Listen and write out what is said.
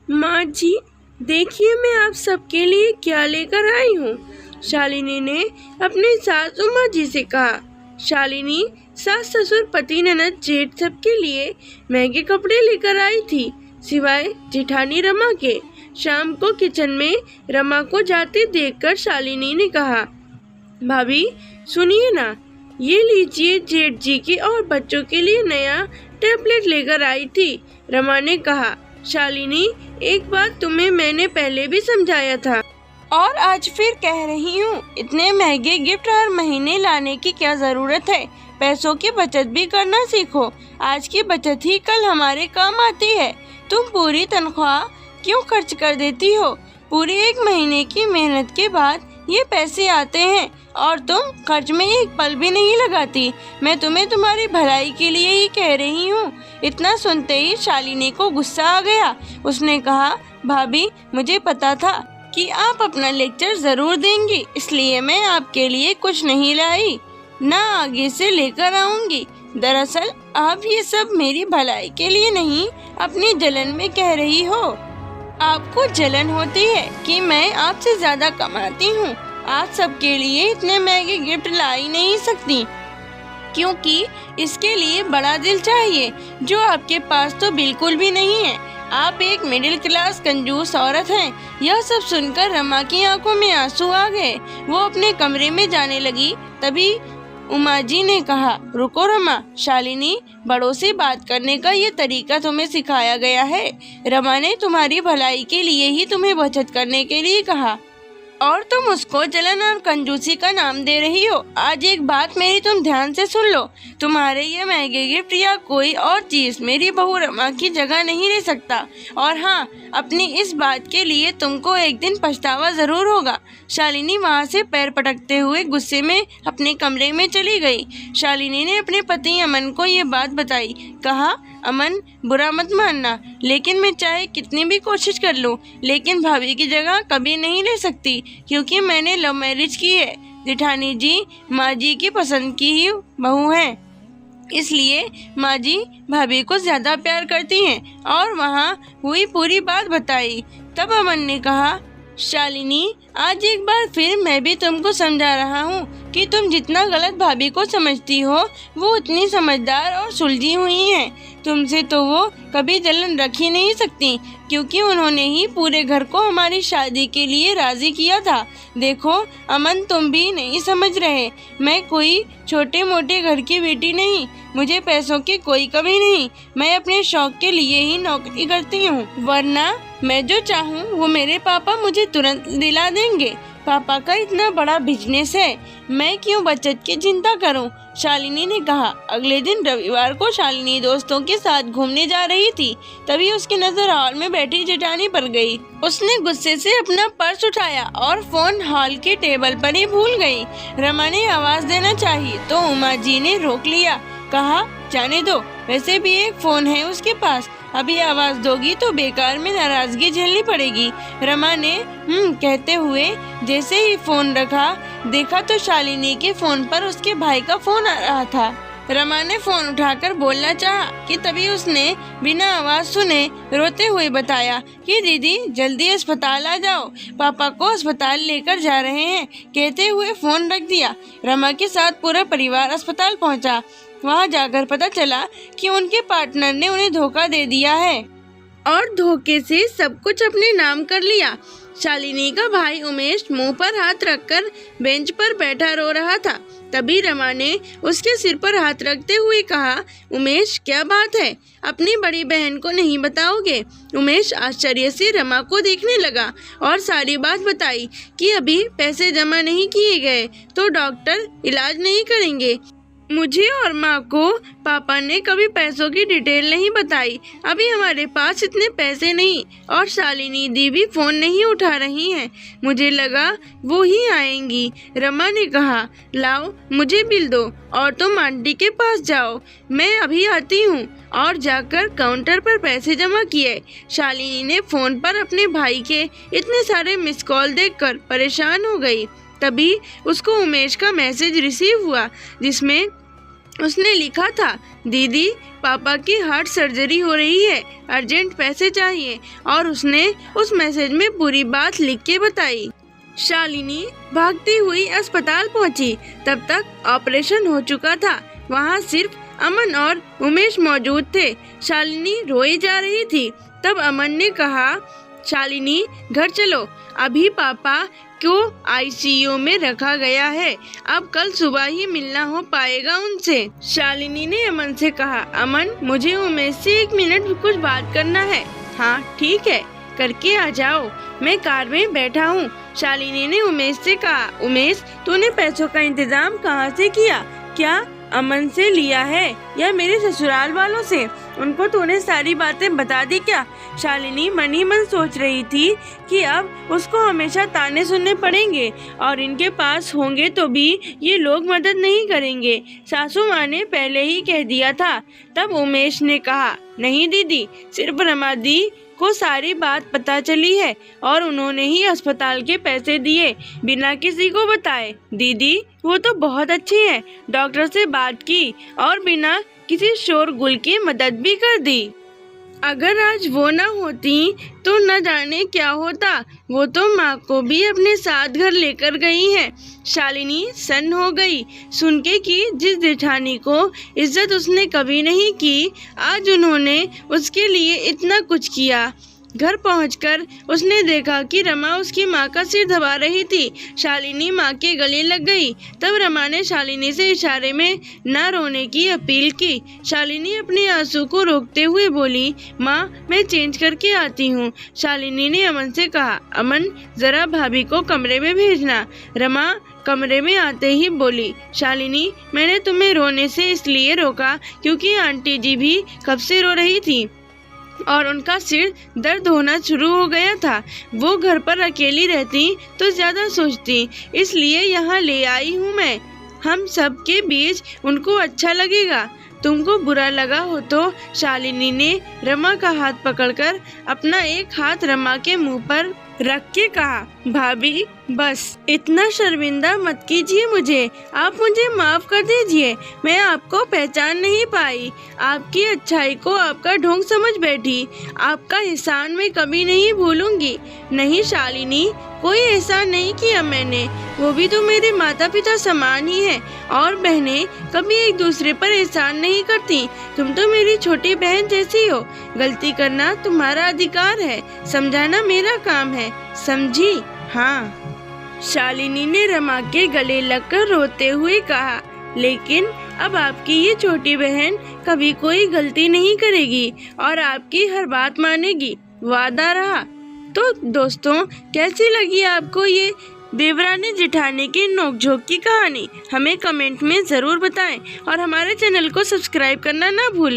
माँ जी, देखिए मैं आप सबके लिए क्या लेकर आई हूँ। शालिनी ने अपनी सास उमा जी से कहा। शालिनी सास ससुर पति ननद जेठ सबके लिए महंगे कपड़े लेकर आई थी, सिवाय जेठानी रमा के। शाम को किचन में रमा को जाते देखकर शालिनी ने कहा, भाभी सुनिए ना, ये लीजिए, जेठ जी के और बच्चों के लिए नया टैबलेट लेकर आई थी। रमा ने कहा, शालिनी एक बात तुम्हें मैंने पहले भी समझाया था और आज फिर कह रही हूँ, इतने महंगे गिफ्ट हर महीने लाने की क्या जरूरत है। पैसों की बचत भी करना सीखो। आज की बचत ही कल हमारे काम आती है। तुम पूरी तनख्वाह क्यों खर्च कर देती हो? पूरी एक महीने की मेहनत के बाद ये पैसे आते हैं और तुम खर्च में एक पल भी नहीं लगाती। मैं तुम्हें तुम्हारी भलाई के लिए ही कह रही हूँ। इतना सुनते ही शालिनी को गुस्सा आ गया। उसने कहा, भाभी मुझे पता था कि आप अपना लेक्चर जरूर देंगी, इसलिए मैं आपके लिए कुछ नहीं लाई, ना आगे से लेकर आऊंगी। दरअसल आप ये सब मेरी भलाई के लिए नहीं, अपनी जलन में कह रही हो। आपको जलन होती है कि मैं आपसे ज्यादा कमाती हूँ। आप सबके लिए इतने महंगे गिफ्ट ला ही नहीं सकती, क्योंकि इसके लिए बड़ा दिल चाहिए, जो आपके पास तो बिल्कुल भी नहीं है। आप एक मिडिल क्लास कंजूस औरत हैं। यह सब सुनकर रमा की आंखों में आंसू आ गए। वो अपने कमरे में जाने लगी। तभी उमा जी ने कहा, रुको रमा, शालिनी, बड़ों से बात करने का ये तरीका तुम्हें सिखाया गया है। रमा ने तुम्हारी भलाई के लिए ही तुम्हें बचत करने के लिए कहा और तुम उसको जलन और कंजूसी का नाम दे रही हो। आज एक बात मेरी तुम ध्यान से सुन लो। तुम्हारे ये महंगे गिफ्ट या कोई और चीज मेरी बहू रमा की जगह नहीं ले सकता। और हाँ, अपनी इस बात के लिए तुमको एक दिन पछतावा जरूर होगा। शालिनी वहाँ से पैर पटकते हुए गुस्से में अपने कमरे में चली गई। शालिनी ने अपने पति अमन को ये बात बताई। कहा, अमन बुरा मत मानना, लेकिन मैं चाहे कितनी भी कोशिश कर लूं, लेकिन भाभी की जगह कभी नहीं ले सकती, क्योंकि मैंने लव मैरिज की है। जेठानी जी माँ जी की पसंद की ही बहू हैं, इसलिए माँ जी भाभी को ज्यादा प्यार करती हैं। और वहाँ हुई पूरी बात बताई। तब अमन ने कहा, शालिनी, आज एक बार फिर मैं भी तुमको समझा रहा हूँ कि तुम जितना गलत भाभी को समझती हो, वो उतनी समझदार और सुलझी हुई हैं। तुमसे तो वो कभी जलन रख ही नहीं सकती, क्योंकि उन्होंने ही पूरे घर को हमारी शादी के लिए राजी किया था। देखो अमन, तुम भी नहीं समझ रहे। मैं कोई छोटे मोटे घर की बेटी नहीं, मुझे पैसों की कोई कमी नहीं। मैं अपने शौक के लिए ही नौकरी करती हूँ, वरना मैं जो चाहूँ वो मेरे पापा मुझे तुरंत दिला देंगे। पापा का इतना बड़ा बिजनेस है, मैं क्यों बचत की चिंता करूं? शालिनी ने कहा। अगले दिन रविवार को शालिनी दोस्तों के साथ घूमने जा रही थी। तभी उसकी नजर हॉल में बैठी जेठानी पर गई। उसने गुस्से से अपना पर्स उठाया और फोन हॉल के टेबल पर ही भूल गई। रमा ने आवाज देना चाहिए तो उमा जी ने रोक लिया। कहा, जाने दो, वैसे भी एक फोन है उसके पास, अभी आवाज दोगी तो बेकार में नाराजगी झेलनी पड़ेगी। रमा ने कहते हुए जैसे ही फोन रखा, देखा तो शालिनी के फोन पर उसके भाई का फोन आ रहा था। रमा ने फोन उठाकर बोलना चाहा कि तभी उसने बिना आवाज सुने रोते हुए बताया कि दीदी जल्दी अस्पताल आ जाओ, पापा को अस्पताल लेकर जा रहे हैं। कहते हुए फोन रख दिया। रमा के साथ पूरा परिवार अस्पताल पहुंचा। वहां जाकर पता चला कि उनके पार्टनर ने उन्हें धोखा दे दिया है और धोखे से सब कुछ अपने नाम कर लिया। शालिनी का भाई उमेश मुंह पर हाथ रखकर बेंच पर बैठा रो रहा था। तभी रमा ने उसके सिर पर हाथ रखते हुए कहा, उमेश क्या बात है, अपनी बड़ी बहन को नहीं बताओगे? उमेश आश्चर्य से रमा को देखने लगा और सारी बात बताई कि अभी पैसे जमा नहीं किए गए तो डॉक्टर इलाज नहीं करेंगे। मुझे और माँ को पापा ने कभी पैसों की डिटेल नहीं बताई। अभी हमारे पास इतने पैसे नहीं और शालिनी दी भी फोन नहीं उठा रही हैं। मुझे लगा वो ही आएंगी। रमा ने कहा, लाओ मुझे बिल दो और तुम आंटी के पास जाओ, मैं अभी आती हूँ। और जाकर काउंटर पर पैसे जमा किए। शालिनी ने फोन पर अपने भाई के इतने सारे मिस कॉल देखकर परेशान हो गई। तभी उसको उमेश का मैसेज रिसीव हुआ, जिसमें उसने लिखा था, दीदी पापा की हार्ट सर्जरी हो रही है, अर्जेंट पैसे चाहिए, और उसने उस मैसेज में पूरी बात लिख के बताई। शालिनी भागती हुई अस्पताल पहुंची। तब तक ऑपरेशन हो चुका था। वहां सिर्फ अमन और उमेश मौजूद थे। शालिनी रोई जा रही थी। तब अमन ने कहा, शालिनी घर चलो, अभी पापा को आईसीयू में रखा गया है, अब कल सुबह ही मिलना हो पाएगा उनसे। शालिनी ने अमन से कहा, अमन मुझे उमेश से 1 मिनट कुछ बात करना है। हाँ ठीक है, करके आ जाओ, मैं कार में बैठा हूँ। शालिनी ने उमेश से कहा, उमेश तूने पैसों का इंतजाम कहाँ से किया? क्या अमन से लिया है या मेरे ससुराल वालों से? उनको तूने सारी बातें बता दी क्या? शालिनी मन ही मन सोच रही थी कि अब उसको हमेशा ताने सुनने पड़ेंगे और इनके पास होंगे तो भी ये लोग मदद नहीं करेंगे। सासू माँ ने पहले ही कह दिया था। तब उमेश ने कहा, नहीं दीदी, सिर्फ रमा दी को सारी बात पता चली है और उन्होंने ही अस्पताल के पैसे दिए बिना किसी को बताए। दीदी वो तो बहुत अच्छी है, डॉक्टर से बात की और बिना किसी शोरगुल की मदद भी कर दी। अगर आज वो न होती तो न जाने क्या होता। वो तो माँ को भी अपने साथ घर लेकर गई हैं। शालिनी सन्न हो गई सुन के कि जिस जेठानी को इज्जत उसने कभी नहीं की, आज उन्होंने उसके लिए इतना कुछ किया। घर पहुंचकर उसने देखा कि रमा उसकी माँ का सिर दबा रही थी। शालिनी माँ के गले लग गई। तब रमा ने शालिनी से इशारे में न रोने की अपील की। शालिनी अपने आंसू को रोकते हुए बोली, माँ मैं चेंज करके आती हूँ। शालिनी ने अमन से कहा, अमन जरा भाभी को कमरे में भेजना। रमा कमरे में आते ही बोली, शालिनी मैंने तुम्हें रोने से इसलिए रोका क्योंकि आंटी जी भी कब से रो रही थी और उनका सिर दर्द होना शुरू हो गया था। वो घर पर अकेली रहती तो ज्यादा सोचती, इसलिए यहाँ ले आई हूँ मैं। हम सब के बीच उनको अच्छा लगेगा। तुमको बुरा लगा हो तो? शालिनी ने रमा का हाथ पकड़कर अपना एक हाथ रमा के मुंह पर रख के कहा, भाभी बस इतना शर्मिंदा मत कीजिए मुझे, आप मुझे माफ कर दीजिए। मैं आपको पहचान नहीं पाई, आपकी अच्छाई को आपका ढोंग समझ बैठी। आपका एहसान मैं कभी नहीं भूलूंगी। नहीं शालिनी, कोई एहसान नहीं किया मैंने, वो भी तो मेरे माता पिता समान ही है और बहनें कभी एक दूसरे पर एहसान नहीं करती। तुम तो मेरी छोटी बहन जैसी हो। गलती करना तुम्हारा अधिकार है, समझाना मेरा काम है, समझी? हाँ। शालिनी ने रमा के गले लगकर रोते हुए कहा, लेकिन अब आपकी ये छोटी बहन कभी कोई गलती नहीं करेगी और आपकी हर बात मानेगी, वादा रहा। तो दोस्तों, कैसी लगी आपको ये देवरानी जेठानी की नोकझोंक की कहानी? हमें कमेंट में ज़रूर बताएं और हमारे चैनल को सब्सक्राइब करना ना भूलें।